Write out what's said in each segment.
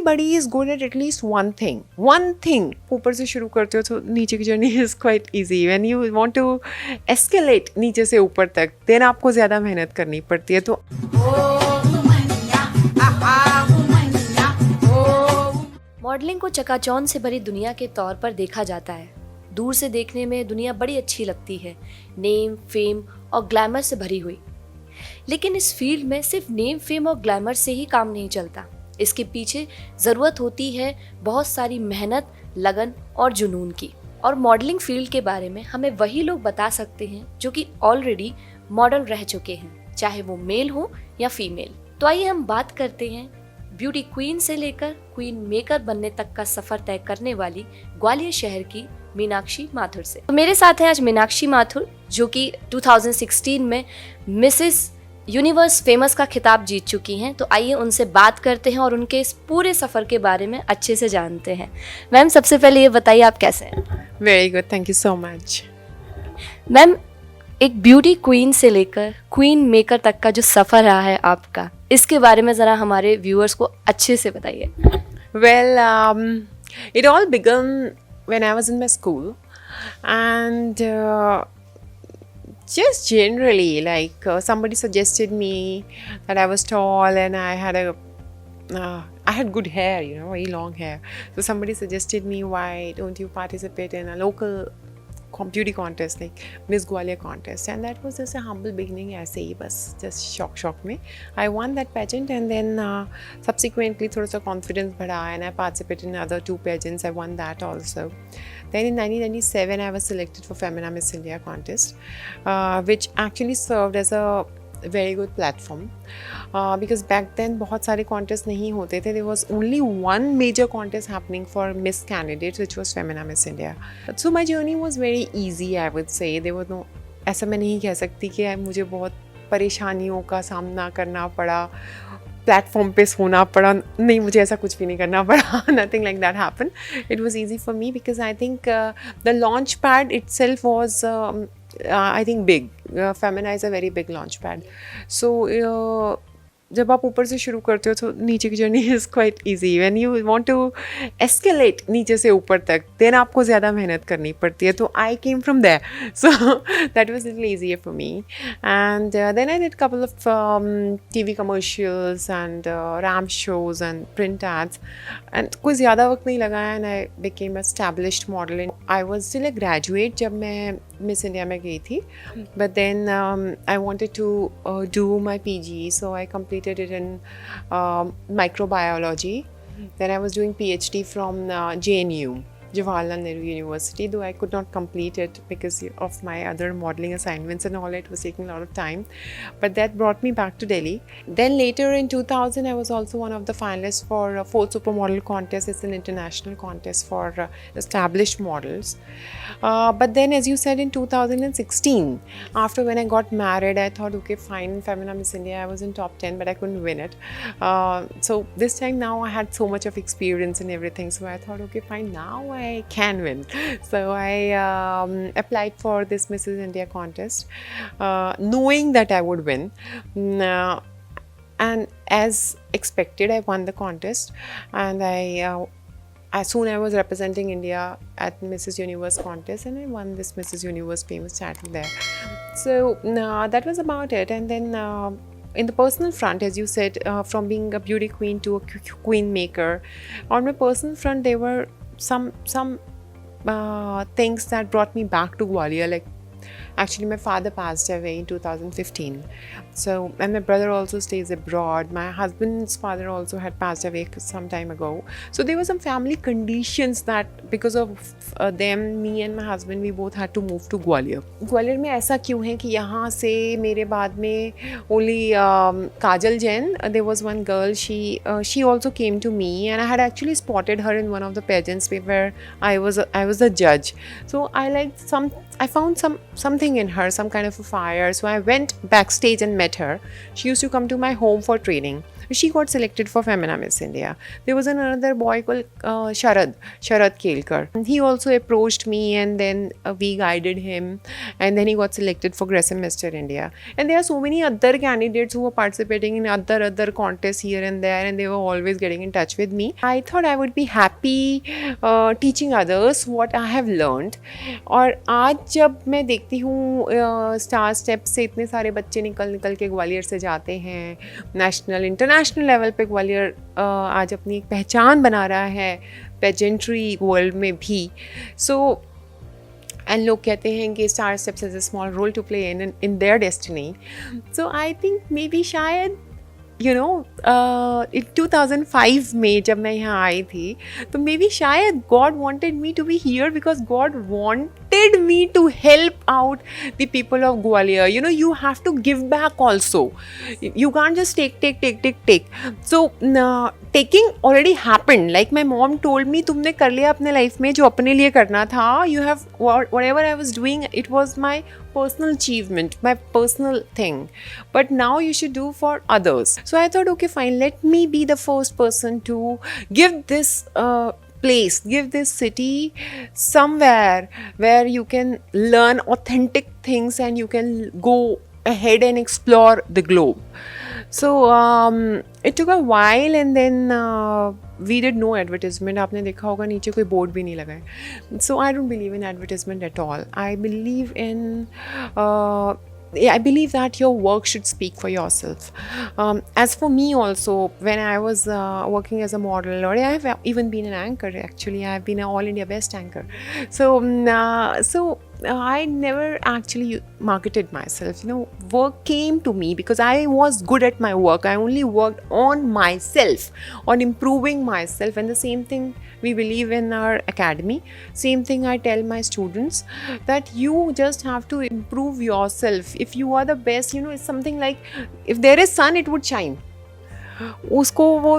everybody is good at least one thing. ऊपर से शुरू करते हो तो नीचे की journey is quite easy. When you want to escalate नीचे से ऊपर तक, then आपको ज़्यादा मेहनत करनी पड़ती है. तो मॉडलिंग को चकाचौंध से भरी दुनिया के तौर पर देखा जाता है. दूर से देखने में दुनिया बड़ी अच्छी लगती है, नेम, फेम और ग्लैमर से भरी हुई. लेकिन इस फील्ड में सिर्फ नेम, फेम और ग्लैमर से ही काम नहीं चलता. इसके पीछे ज़रूरत होती है बहुत सारी मेहनत, लगन और जुनून की. और मॉडलिंग फील्ड के बारे में हमें वही लोग बता सकते हैं जो कि ऑलरेडी मॉडल रह चुके हैं, चाहे वो मेल हो या फीमेल. तो आइए हम बात करते हैं ब्यूटी क्वीन से लेकर क्वीन मेकर बनने तक का सफर तय करने वाली ग्वालियर शहर की मीनाक्षी माथुर से. तो मेरे साथ हैं आज मीनाक्षी माथुर, जो कि 2016 में मिसेस यूनिवर्स फेमस का खिताब जीत चुकी हैं. तो आइए उनसे बात करते हैं और उनके इस पूरे सफ़र के बारे में अच्छे से जानते हैं. मैम, सबसे पहले ये बताइए आप कैसे हैं? Very good, thank you so much. Ma'am, एक ब्यूटी क्वीन से लेकर क्वीन मेकर तक का जो सफ़र रहा है आपका, इसके बारे में ज़रा हमारे व्यूअर्स को अच्छे से बताइए. Well, it all began when I was in my school, and just generally, like somebody suggested me that I was tall and I had good hair, very long hair. So somebody suggested me, why don't you participate in a local beauty contest like Miss Gwalior contest, and that was just a humble beginning. ऐसे ही बस just shock में I won that pageant, and then subsequently थोड़ा सा confidence बढ़ा and I participated in other 2 pageants. I won that also. Then in 1997 I was selected for Femina Miss India contest, which actually served as a very good platform, because back then बहुत सारे contest नहीं होते थे. There was only one major contest happening for Miss candidates, which was Femina Miss India. So my journey was very easy, I would say. There was no, ऐसा मैं नहीं कह सकती कि मुझे बहुत परेशानियों का सामना करना पड़ा, प्लेटफॉर्म पे सोना पड़ा. नहीं, मुझे ऐसा कुछ भी नहीं करना पड़ा. Nothing like that happened. It was easy for me because I think the launch pad itself was I think big. Femina is a very big launch pad. So जब आप ऊपर से शुरू करते हो तो नीचे की journey is quite easy. When you want to escalate नीचे से ऊपर तक, देन आपको ज़्यादा मेहनत करनी पड़ती है. तो I came from there, so that was little easier for me. And then I did couple of TV commercials and ramp shows and print ads, and कोई ज़्यादा वक्त नहीं लगाया and I became established model. I was still a graduate जब मैं Miss India में गई थी, but then I wanted to do my PG, so I completed it in microbiology. Then I was doing PhD from JNU, Jawaharlal Nehru University, though I could not complete it because of my other modeling assignments and all. It was taking a lot of time, but that brought me back to Delhi. Then later in 2000 I was also one of the finalists for a 4th Supermodel contest. It's an international contest for established models. But then, as you said, in 2016, after when I got married, I thought, okay, fine, Femina Miss India, I was in top 10, but I couldn't win it. So this time now I had so much of experience and everything, so I thought, okay, fine, now I can win. So I applied for this Mrs. India contest, knowing that I would win. And as expected, I won the contest, and as soon I was representing India at Mrs. Universe contest, and I won this Mrs. Universe famous title there. So that was about it. And then in the personal front, as you said, from being a beauty queen to a queen maker, on my personal front there were some things that brought me back to Gwalior. Like, actually my father passed away in 2015, so, and my brother also stays abroad. My husband's father also had passed away some time ago, so there were some family conditions that because of them, me and my husband, we both had to move to Gwalior. Gwalior में ऐसा क्यों है कि यहाँ से मेरे बाद में only Kajal Jain, there was one girl, she also came to me, and I had actually spotted her in one of the pageants where I was a judge. So I found something in her, some kind of a fire. So I went backstage and met her. She used to come to my home for training. She got selected for Femina Miss India. There was another boy called Sharad Kelkar. He also approached me, and then we guided him, and then he got selected for Gresem Mr. India. And there are so many other candidates who were participating in other contests here and there, and they were always getting in touch with me. I thought I would be happy teaching others what I have learned. और आज जब मैं देखती हूँ star step से इतने सारे बच्चे निकल के ग्वालियर से जाते हैं, नेशनल इंटरनेशनल लेवल पे ग्वालियर आज अपनी एक पहचान बना रहा है पेजेंट्री वर्ल्ड में भी. सो एंड लोग कहते हैं कि star steps has a small role to play in their destiny. So I think maybe शायद in 2005 में जब मैं यहाँ आई थी, तो मे बी शायद God wanted me to be here because God wanted me to help out the people of Gwalior. You have to give back also. You can't just take. So taking already happened. Like my mom told me, तुमने कर लिया अपने life में जो अपने लिए करना था. You have whatever I was doing, it was my personal achievement, my personal thing. But now you should do for others. So I thought, okay, fine, let me be the first person to give this place, give this city somewhere where you can learn authentic things and you can go ahead and explore the globe. So it took a while, and then we did no advertisement. आपने देखा होगा नीचे कोई board भी नहीं लगा है. So I don't believe in advertisement at all. I believe that your work should speak for yourself. As for me also, when I was working as a model, or I have even been an anchor, actually I have been an All India Best Anchor. So I never actually marketed myself. Work came to me because I was good at my work. I only worked on myself, on improving myself. And the same thing we believe in our academy. Same thing I tell my students, that you just have to improve yourself. If you are the best, it's something like, if there is sun, it would shine. उसको वो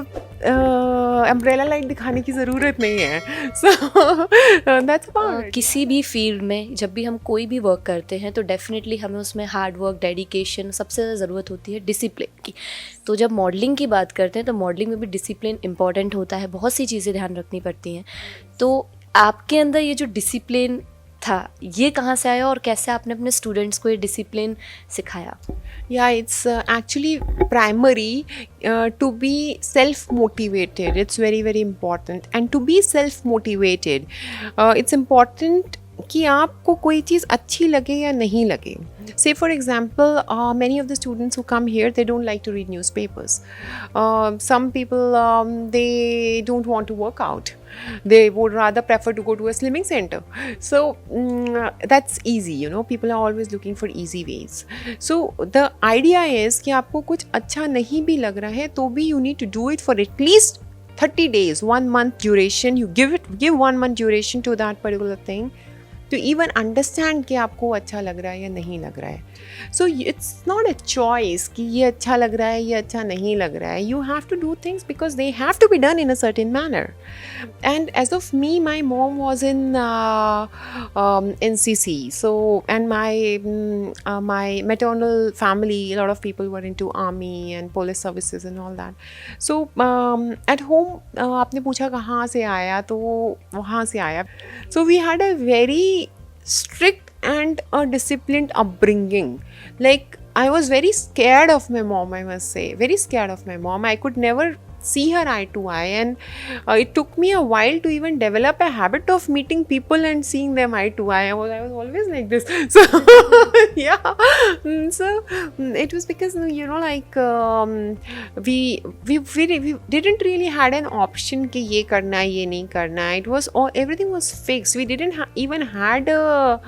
umbrella light दिखाने की ज़रूरत नहीं है. So that's about. किसी भी field में जब भी हम कोई भी वर्क करते हैं तो डेफिनेटली हमें उसमें हार्ड वर्क, डेडिकेशन, सबसे ज़्यादा ज़रूरत होती है डिसिप्लिन की. तो जब मॉडलिंग की बात करते हैं तो मॉडलिंग में भी डिसिप्लिन इंपॉर्टेंट होता है. बहुत सी चीज़ें ध्यान रखनी पड़ती हैं. तो आपके अंदर ये जो डिसिप्लिन था, ये कहाँ से आया और कैसे आपने अपने स्टूडेंट्स को ये डिसिप्लिन सिखाया? Yeah, it's actually primary to be self-motivated. It's very, very important. And to be self-motivated, it's important कि आपको कोई चीज़ अच्छी लगे या नहीं लगे. Say for example, many of the students who come here, they don't like to read newspapers. Some people, they don't want to work out. They would rather prefer to go to a slimming center. So that's easy, people are always looking for easy ways. So the idea is कि आपको कुछ अच्छा नहीं भी लग रहा है तो भी you need to do it for at least 30 days, 1 month duration. You give 1 month duration to that particular thing to even understand कि आपको अच्छा लग रहा है या नहीं लग रहा है. So it's not a choice कि ये अच्छा लग रहा है, ये अच्छा नहीं लग रहा है. You have to do things because they have to be done in a certain manner. And as of me, my mom was in NCC. So, and my maternal family, a lot of people were into army and police services and all that. So at home, आपने पूछा कहाँ से आया, तो वहाँ से आया. So we had a very strict and a disciplined upbringing. Like, I was very scared of my mom, I must say. Very scared of my mom. I could never see her eye to eye, and it took me a while to even develop a habit of meeting people and seeing them eye to eye. I was always like this. So yeah, so it was because like we didn't really had an option कि ये करना है, ये नहीं करना है. It was all, everything was fixed. We didn't even had a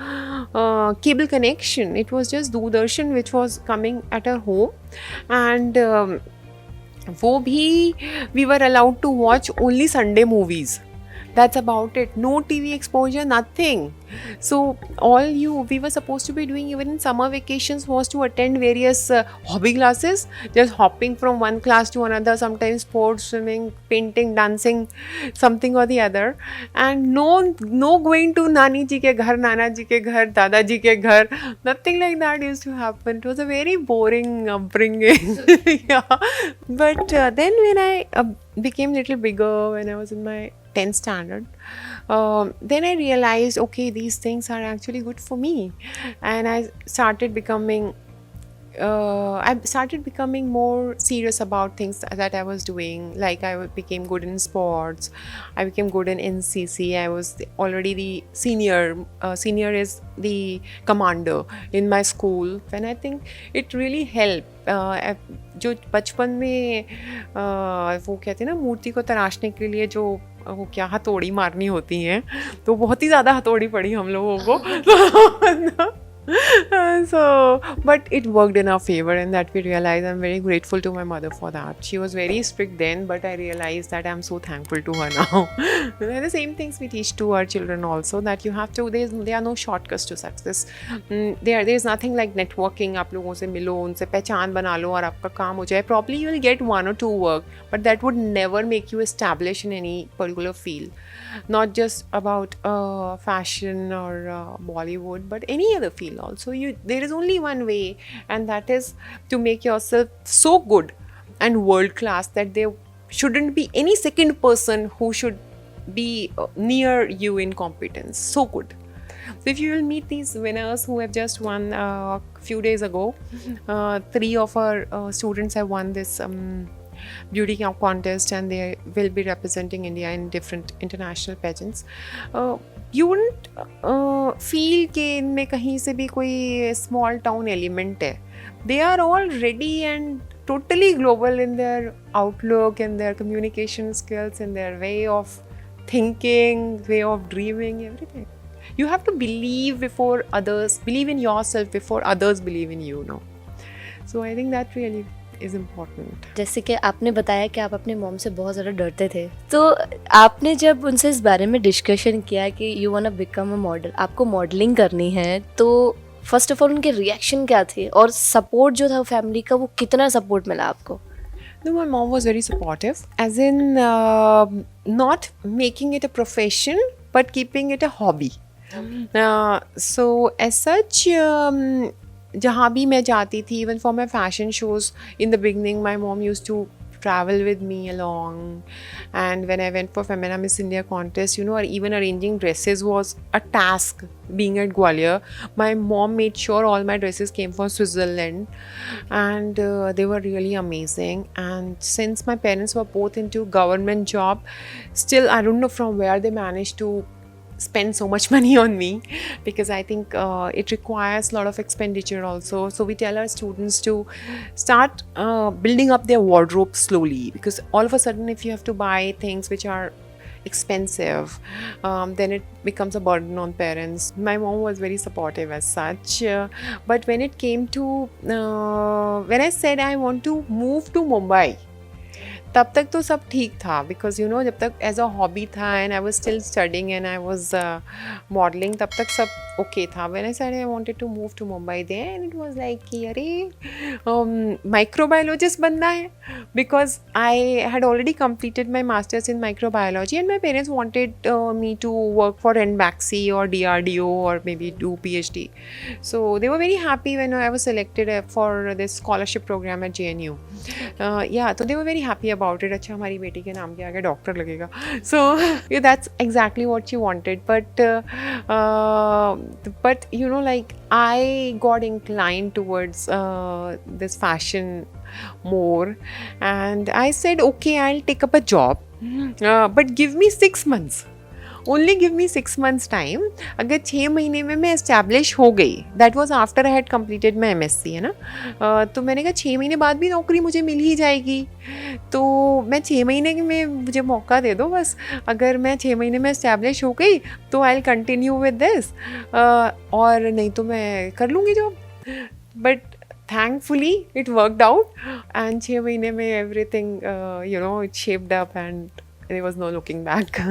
cable connection. It was just Doordarshan which was coming at our home, and वो भी we were allowed to watch only Sunday movies. That's about it. No TV exposure, nothing. So we were supposed to be doing even in summer vacations was to attend various hobby classes, just hopping from one class to another, sometimes sports, swimming, painting, dancing, something or the other, and no going to nani ji ke ghar, nana ji ke ghar, dada ji ke ghar, nothing like that used to happen. It was a very boring upbringing. Yeah, but then when I became little bigger, when I was in my 10th standard, then I realized, okay, these things are actually good for me, and I started becoming more serious about things that I was doing. Like became good in sports, I became good in NCC. I was already the senior. Senior is the commander in my school, and I think it really helped. जो बचपन में वो कहते हैं ना, मूर्ति को तराशने के लिए जो वो क्या हथौड़ी मारनी होती है, तो बहुत ही ज़्यादा हथौड़ी पड़ी हम लोगों को. So, but it worked in our favor, and that we realized. I'm very grateful to my mother for that. She was very strict then, but I realized that I'm so thankful to her now. And the same things we teach to our children also, that you have to, there are no shortcuts to success. There's nothing like networking. आप लोगों से मिलो, उनसे पहचान बना लो और आपका काम हो जाए. Probably you will get 1 or 2 work, but that would never make you establish in any particular field. Not just about fashion or Bollywood, but any other field also. There is only one way, and that is to make yourself so good and world class that there shouldn't be any second person who should be near you in competence. So good. So if you will meet these winners who have just won a few days ago, 3 of our students have won this beauty contest, and they will be representing India in different international pageants. You wouldn't feel कि इनमें कहीं से भी कोई small town element है. They are all ready and totally global in their outlook, in their communication skills, in their way of thinking, way of dreaming, everything. You have to believe in yourself before others believe in you, no? So I think that really is important. जैसे कि आपने बताया कि आप अपने mom से बहुत ज़्यादा डरते थे, तो आपने जब उनसे इस बारे में डिस्कशन किया कि you want to become a model, आपको मॉडलिंग करनी है, तो फर्स्ट ऑफ ऑल उनके रिएक्शन क्या थे और सपोर्ट जो था फैमिली का, वो कितना सपोर्ट मिला आपको? No, my mom was very supportive, as in not making it a profession but keeping it a hobby. So as such, जहाँ भी मैं जाती थी, even for my fashion shows in the beginning, my mom used to travel with me along. And when I went for Femina Miss India contest, or even arranging dresses was a task. Being at Gwalior, my mom made sure all my dresses came from Switzerland, and they were really amazing. And since my parents were both into government job, still I don't know from where they managed to spend so much money on me, because I think it requires a lot of expenditure also. So we tell our students to start building up their wardrobe slowly, because all of a sudden if you have to buy things which are expensive, then it becomes a burden on parents. My mom was very supportive as such, but when it came to when I said I want to move to Mumbai, तब तक तो सब ठीक था, because जब तक as a hobby था and I was still studying and I was modelling, तब तक सब ओके था. When I said I wanted to move to Mumbai, then it was like कि अरे माइक्रोबायोलॉजिस्ट बनना है, because I had already completed my masters in microbiology and my parents wanted me to work for NBACSI or DRDO or maybe do PhD. So they were very happy when I was selected for this scholarship program at JNU. Yeah, so they were very happy about it. अच्छा, हमारी बेटी के नाम के आगे doctor लगेगा. So yeah, that's exactly what she wanted. But like I got inclined towards this fashion more, and I said, okay, I'll take up a job, but give me 6 months. Only give me 6 months time. अगर 6 महीने में मैं establish हो गई, that was after I had completed my MSc, है ना, तो मैंने कहा 6 महीने बाद भी नौकरी मुझे मिल ही जाएगी, तो मैं 6 महीने में मुझे मौका दे दो बस. अगर मैं 6 महीने में एस्टैब्लिश हो गई तो I will continue with this, और नहीं तो मैं कर लूँगी job. But thankfully it worked out, and 6 महीने में everything it shaped up and there was no looking back.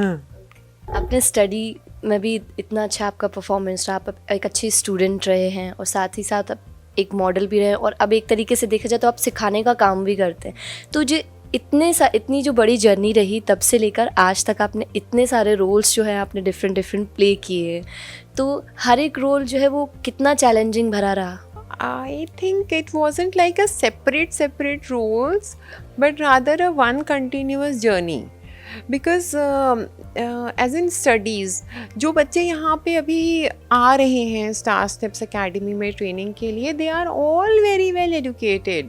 आपने स्टडी मैं भी इतना अच्छा आपका परफॉर्मेंस रहा, आप एक अच्छे स्टूडेंट रहे हैं और साथ ही साथ आप एक मॉडल भी रहे, और अब एक तरीके से देखा जाए तो आप सिखाने का काम भी करते हैं। तो जो इतनी जो बड़ी जर्नी रही तब से लेकर आज तक, आपने इतने सारे रोल्स जो है आपने डिफरेंट प्ले किए, तो हर एक रोल जो है वो कितना चैलेंजिंग भरा रहा? I think it wasn't like a separate roles, but rather a one continuous journey. Because as in studies, जो बच्चे यहाँ पे अभी आ रहे हैं स्टार स्टेप्स एकेडमी में ट्रेनिंग के लिए, they are all very well educated.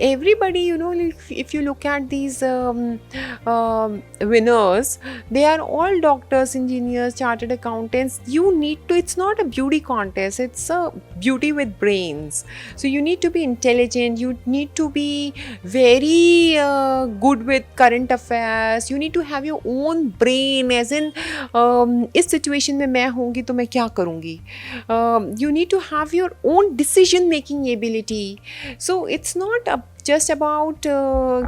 Everybody, you know, if you look at these winners, they are all doctors, engineers, chartered accountants. You need to, it's not a beauty contest, it's a beauty with brains. So you need to be intelligent, you need to be very good with current affairs, you need to have your own brain, as in इस situation में मैं होंगी तो मैं क्या करूँगी. You need to have your own decision making ability. So it's not just about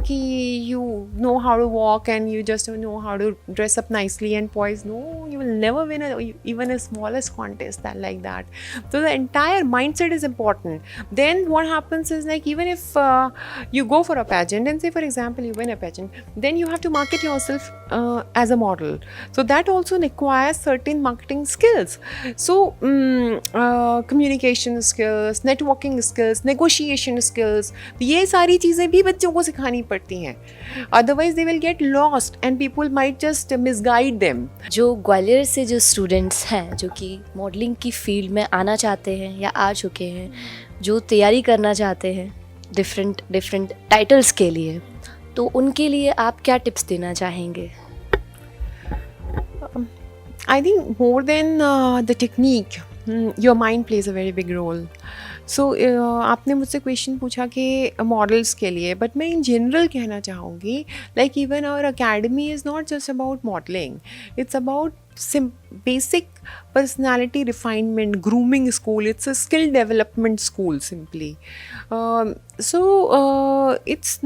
कि you know how to walk and you just don't know how to dress up nicely and poise. No, you will never win even a smallest contest like that. So the entire mindset is important. Then what happens is, like, even if you go for a pageant and say for example you win a pageant, then you have to market yourself as a model. So that also requires certain marketing skills. So communication skills, networking skills, negotiation skills, ये सारी चीज़ें भी बच्चों को सिखानी पड़ती हैं. Otherwise they will get lost and people might just misguide them. जो ग्वालियर से जो स्टूडेंट्स हैं जो कि मॉडलिंग की फील्ड में आना चाहते हैं या आ चुके हैं, जो तैयारी करना चाहते हैं डिफरेंट टाइटल्स के लिए, तो उनके लिए आप क्या टिप्स देना चाहेंगे? I think more than the technique, your mind plays a very big role. So आपने मुझसे क्वेश्चन पूछा कि मॉडल्स के लिए, बट मैं इन जनरल कहना चाहूँगी, like even our academy is not just about modelling, it's about basic personality refinement, grooming school. It's a skill development school simply.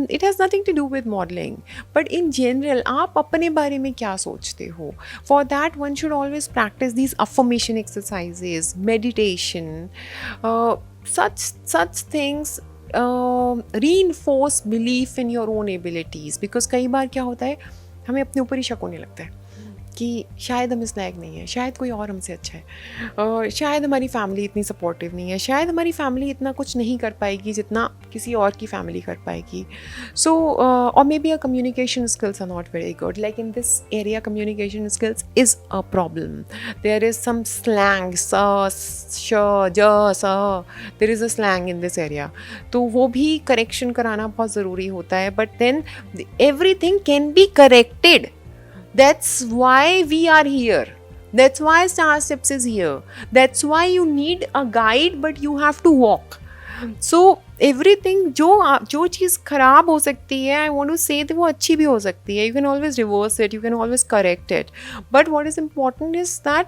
It has nothing to do with modeling. But in general, आप अपने बारे में क्या सोचते हो? For that, one should always practice these affirmation exercises, meditation, such things. Reinforce belief in your own abilities. Because कई बार क्या होता है, हमें अपने ऊपर ही शक होने लगता है कि शायद हम इस लायक नहीं है, शायद कोई और हमसे अच्छा है, शायद हमारी फैमिली इतनी सपोर्टिव नहीं है, शायद हमारी फैमिली इतना कुछ नहीं कर पाएगी जितना किसी और की फैमिली कर पाएगी. सो और maybe a communication skills are not very good. Like in this area communication skills is a problem. There is some slang, there is a slang in this area. तो वो भी correction कराना बहुत ज़रूरी होता है. But then everything can be corrected. That's why we are here. That's why Star Steps is here. That's why you need a guide, but you have to walk. So everything जो चीज़ ख़राब हो सकती है, I want to say that वो अच्छी भी हो सकती है. You can always reverse it. You can always correct it. But what is important is that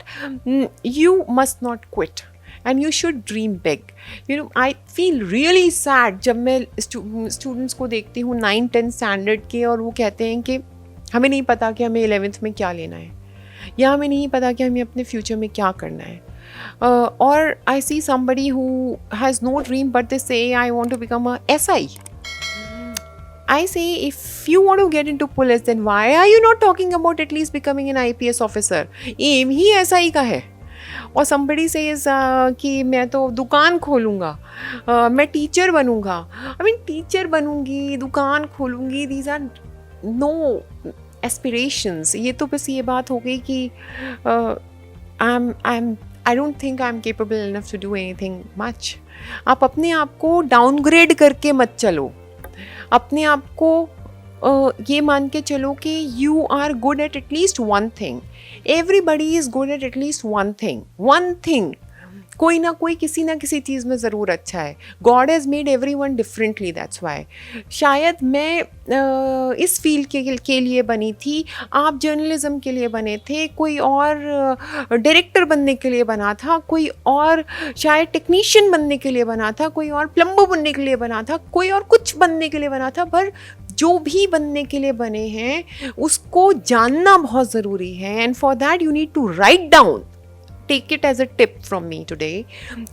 you must not quit. And you should dream big. You know, I feel really sad जब मैं students को देखती हूँ 9-10 standard के, और वो कहते हैं कि हमें नहीं पता कि हमें 11th में क्या लेना है, या हमें नहीं पता कि हमें अपने फ्यूचर में क्या करना है. और I see somebody who has no dream but they say I want to become a SI. I say, if you want to get into police, then why are you not talking about at least becoming an IPS officer? एम ही SI का है. और somebody says कि मैं तो दुकान खोलूँगा, मैं टीचर बनूँगा. I mean, टीचर बनूँगी, दुकान खोलूँगी, these are no aspirations. ये तो बस ये बात हो गई कि I don't think I'm capable enough to do anything much. आप अपने आप को डाउनग्रेड करके मत चलो. अपने आप को ये मान के चलो कि you are good at least one thing. Everybody is good at least one thing. कोई ना कोई किसी ना किसी चीज़ में ज़रूर अच्छा है. God has made everyone differently, that's why. शायद मैं इस फील्ड के लिए बनी थी, आप जर्नलिज्म के लिए बने थे, कोई और डायरेक्टर बनने के लिए बना था, कोई और शायद टेक्नीशियन बनने के लिए बना था, कोई और प्लम्बर बनने के लिए बना था, कोई और कुछ बनने के लिए बना था. पर जो भी बनने के लिए बने हैं उसको जानना बहुत ज़रूरी है. And for that you need to write down. Take it as a tip from me today.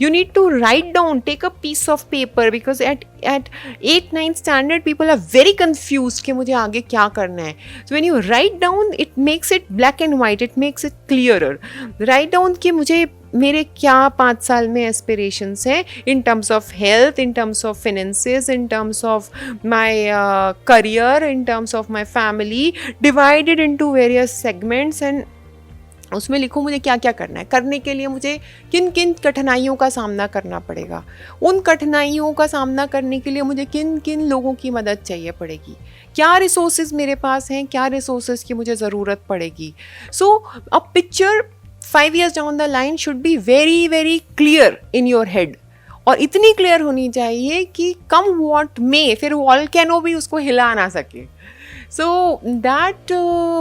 You need to write down, take a piece of paper, because at 8-9 standard people are very confused कि मुझे आगे क्या करना है. So when you write down, it makes it black and white, it makes it clearer. Write down कि मुझे मेरे क्या 5 साल में aspirations हैं in terms of health, in terms of finances, in terms of my career, in terms of my family, divided into various segments. And उसमें लिखो मुझे क्या क्या करना है. करने के लिए मुझे किन किन कठिनाइयों का सामना करना पड़ेगा. उन कठिनाइयों का सामना करने के लिए मुझे किन किन लोगों की मदद चाहिए पड़ेगी. क्या रिसोर्सेज मेरे पास हैं, क्या रिसोर्सेज की मुझे ज़रूरत पड़ेगी. So a picture 5 years down the line should be very very clear in your head. और इतनी क्लियर होनी चाहिए कि कम वॉट में फिर वॉल्केनो भी उसको हिला ना सके. So that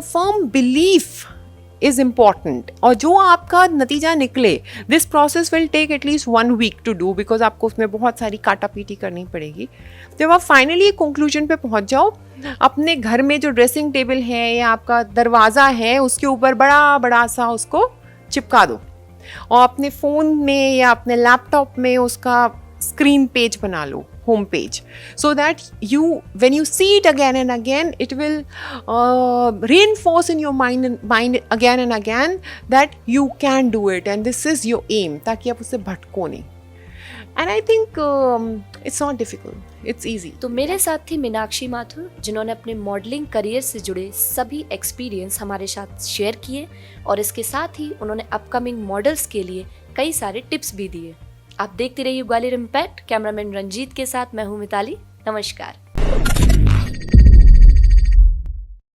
firm belief is important. और जो आपका नतीजा निकले, this process will take at least 1 week to do, because आपको उसमें बहुत सारी काटा पीटी करनी पड़ेगी. जब आप फाइनली कंक्लूजन पे पहुंच जाओ, अपने घर में जो ड्रेसिंग टेबल है या आपका दरवाज़ा है उसके ऊपर बड़ा बड़ा सा उसको चिपका दो, और अपने फ़ोन में या अपने लैपटॉप में उसका स्क्रीन पेज बना लो, home page, so that when you see it again and again, it will reinforce in your mind again and again that you can do it and this is your aim, ताकि आप उससे भटको नहीं. And I think it's not difficult, it's easy. तो मेरे साथ थी मीनाक्षी माथुर, जिन्होंने अपने मॉडलिंग करियर से जुड़े सभी एक्सपीरियंस हमारे साथ शेयर किए, और इसके साथ ही उन्होंने अपकमिंग मॉडल्स के लिए कई सारे टिप्स भी दिए. आप देखते रहिए ग्वालियर इम्पैक्ट. कैमरामैन रंजीत के साथ मैं हूँ मिताली. नमस्कार.